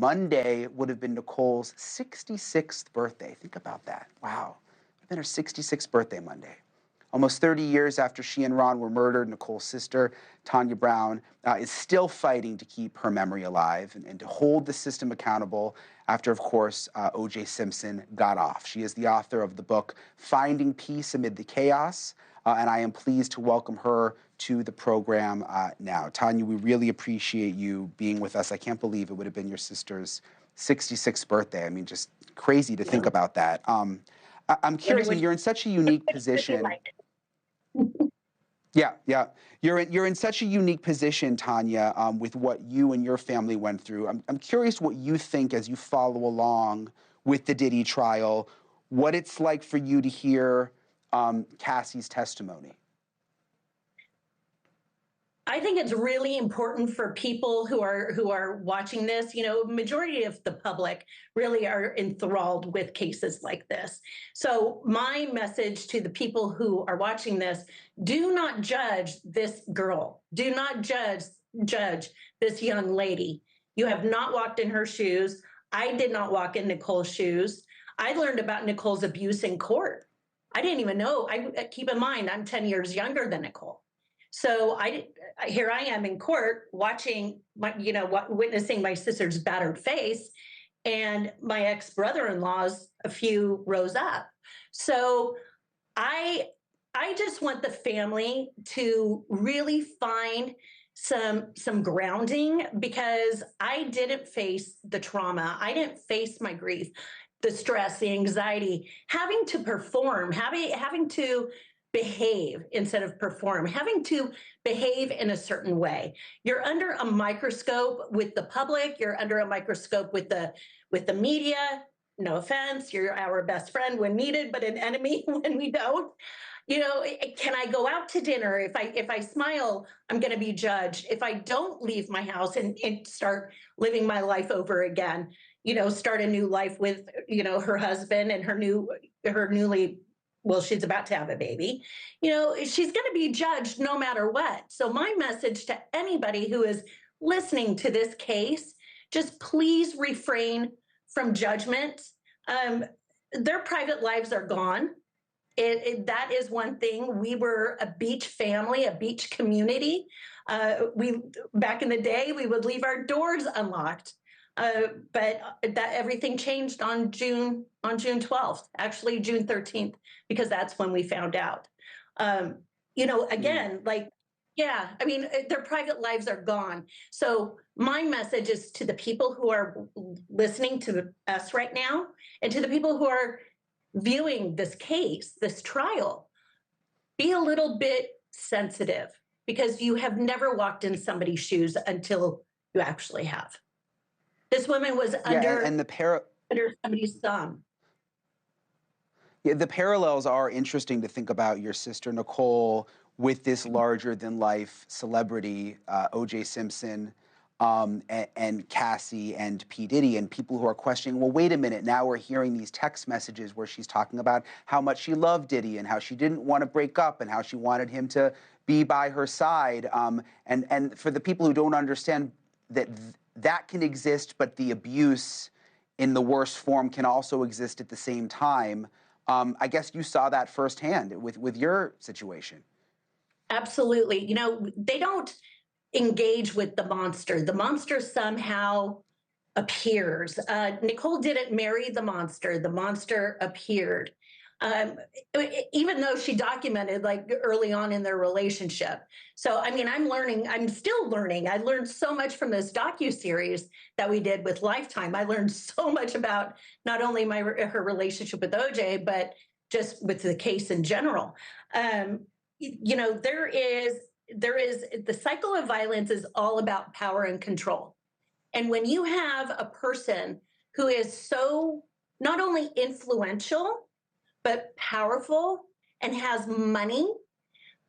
Monday would have been Nicole's 66th birthday. Think about that. Wow. It would have been her 66th birthday Monday. Almost 30 years after she and Ron were murdered, Nicole's sister, Tanya Brown, is still fighting to keep her memory alive and to hold the system accountable after, of course, O.J. Simpson got off. She is the author of the book, Finding Peace Amid the Chaos, and I am pleased to welcome her to the program now. Tanya, we really appreciate you being with us. I can't believe it would have been your sister's 66th birthday. I mean, just crazy to think about that. I'm curious, I mean, you're in such a unique position. Yeah. You're in such a unique position, Tanya, with what you and your family went through. I'm curious what you think as you follow along with the Diddy trial, what it's like for you to hear Cassie's testimony. I think it's really important for people who are watching this. You know, majority of the public really are enthralled with cases like this. So my message to the people who are watching this: do not judge this girl. Do not judge this young lady. You have not walked in her shoes. I did not walk in Nicole's shoes. I learned about Nicole's abuse in court. I didn't even know. Keep in mind, I'm 10 years younger than Nicole. So here I am in court watching witnessing my sister's battered face, and my ex-brother-in-law's a few rows up. So I just want the family to really find some grounding, because I didn't face the trauma. I didn't face my grief, the stress, the anxiety, having to perform, having to behave instead of perform, having to behave in a certain way. You're under a microscope with the public. You're under a microscope with the media. No offense, you're our best friend when needed, but an enemy when we don't. You know, can I go out to dinner? If I smile, I'm going to be judged. If I don't leave my house and start living my life over again, you know, start a new life with, you know, her husband and her newly, well, she's about to have a baby, you know, she's going to be judged no matter what. So my message to anybody who is listening to this case: just please refrain from judgment. Their private lives are gone. That is one thing. We were a beach family, a beach community. Back in the day, we would leave our doors unlocked. But that everything changed on June 12th, actually June 13th, because that's when we found out. You know, again, yeah, I mean, their private lives are gone. So my message is to the people who are listening to us right now, and to the people who are viewing this case, this trial: be a little bit sensitive, because you have never walked in somebody's shoes until you actually have. This woman was under somebody's thumb. Yeah, the parallels are interesting to think about your sister Nicole with this larger-than-life celebrity, O.J. Simpson, and Cassie and P. Diddy, and people who are questioning, well, wait a minute, now we're hearing these text messages where she's talking about how much she loved Diddy and how she didn't want to break up and how she wanted him to be by her side. And for the people who don't understand that that can exist, but the abuse in the worst form can also exist at the same time. I guess you saw that firsthand with your situation. Absolutely. You know, they don't engage with the monster. The monster somehow appears. Nicole didn't marry the monster. The monster appeared. Even though she documented like early on in their relationship. So, I mean, I'm still learning. I learned so much from this docuseries that we did with Lifetime. I learned so much about not only her relationship with OJ, but just with the case in general. You know, there is the cycle of violence is all about power and control. And when you have a person who is so not only influential, but powerful and has money,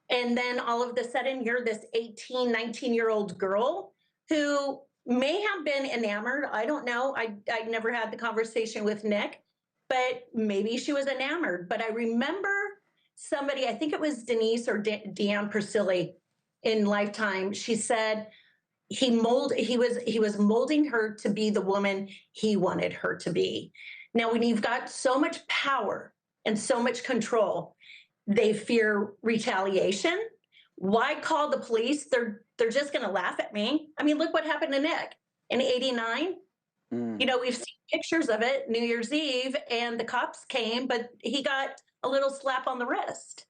and then all of a sudden you're this 18, 19-year-old girl who may have been enamored. I don't know. I never had the conversation with Nick, but maybe she was enamored. But I remember somebody, I think it was Denise or Deanne Persili in Lifetime, she said, he was molding her to be the woman he wanted her to be. Now, when you've got so much power and so much control, they fear retaliation. Why call the police? They're just going to laugh at me. I mean, look what happened to Nick in '89. You know, we've seen pictures of it, New Year's Eve, and the cops came, but he got a little slap on the wrist,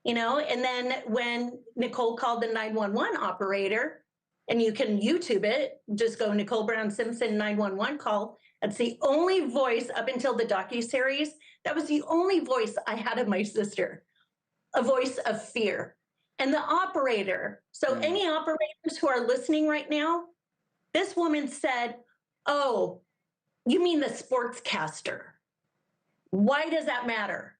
you know? And then when Nicole called the 911 operator, and you can YouTube it, just go Nicole Brown Simpson 911 call. That's the only voice up until the docuseries. That was the only voice I had of my sister, a voice of fear. And the operator, so any operators who are listening right now, this woman said, "Oh, you mean the sportscaster? Why does that matter?"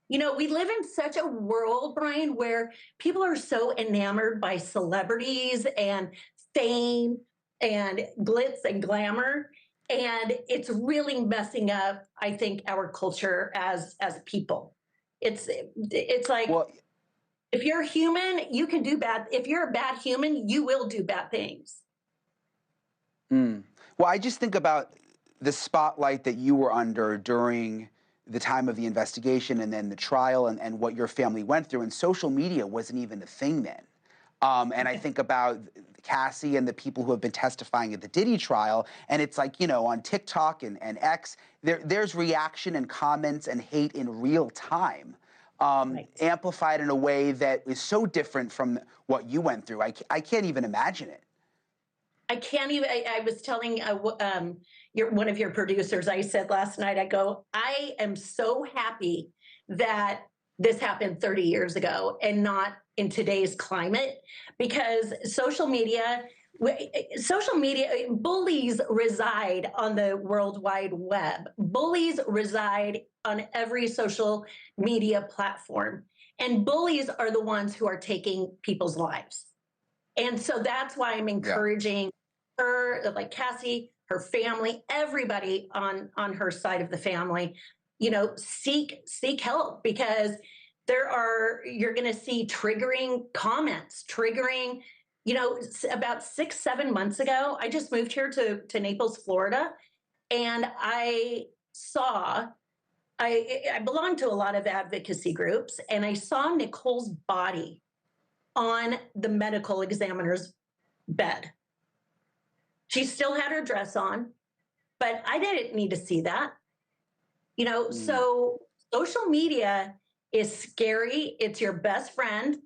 You know, we live in such a world, Brian, where people are so enamored by celebrities and fame and glitz and glamour. And it's really messing up, I think, our culture as people. It's like, Well, if you're human, you can do bad. If you're a bad human, you will do bad things. well, I just think about the spotlight that you were under during the time of the investigation and then the trial and what your family went through. And social media wasn't even a thing then. And I think about Cassie and the people who have been testifying at the Diddy trial, and it's like, you know, on TikTok and X, there's reaction and comments and hate in real time, amplified in a way that is so different from what you went through. I can't even imagine it. I can't even, I was telling one of your producers, I said last night, I go, I am so happy that this happened 30 years ago and not in today's climate, because social media, bullies reside on the World Wide Web. Bullies reside on every social media platform. And bullies are the ones who are taking people's lives. And so that's why I'm encouraging her, like Cassie, her family, everybody on her side of the family, you know, seek help, because you're going to see triggering comments, you know, about 6-7 months ago, I just moved here to Naples, Florida, and I belong to a lot of advocacy groups, and I saw Nicole's body on the medical examiner's bed. She still had her dress on, but I didn't need to see that. You know, so social media is scary. It's your best friend,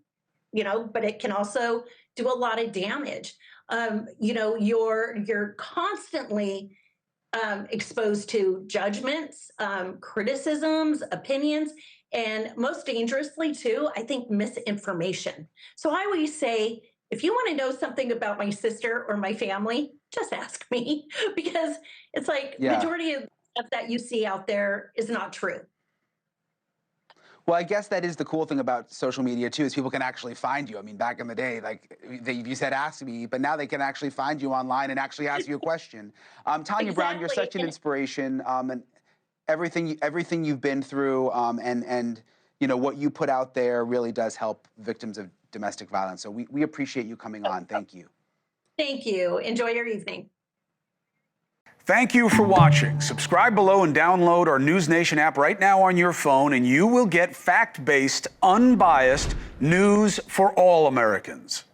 you know, but it can also do a lot of damage. You know, you're constantly exposed to judgments, criticisms, opinions, and most dangerously too, I think, misinformation. So I always say, if you want to know something about my sister or my family, just ask me, because it's like majority of stuff that you see out there is not true. Well, I guess that is the cool thing about social media, too, is people can actually find you. I mean, back in the day, like, you said ask me, but now they can actually find you online and actually ask you a question. Tanya Brown, you're such an inspiration, and everything you've been through, and you know, what you put out there really does help victims of domestic violence. So we appreciate you coming on. Thank you. Thank you. Enjoy your evening. Thank you for watching. Subscribe below and download our NewsNation app right now on your phone, and you will get fact-based, unbiased news for all Americans.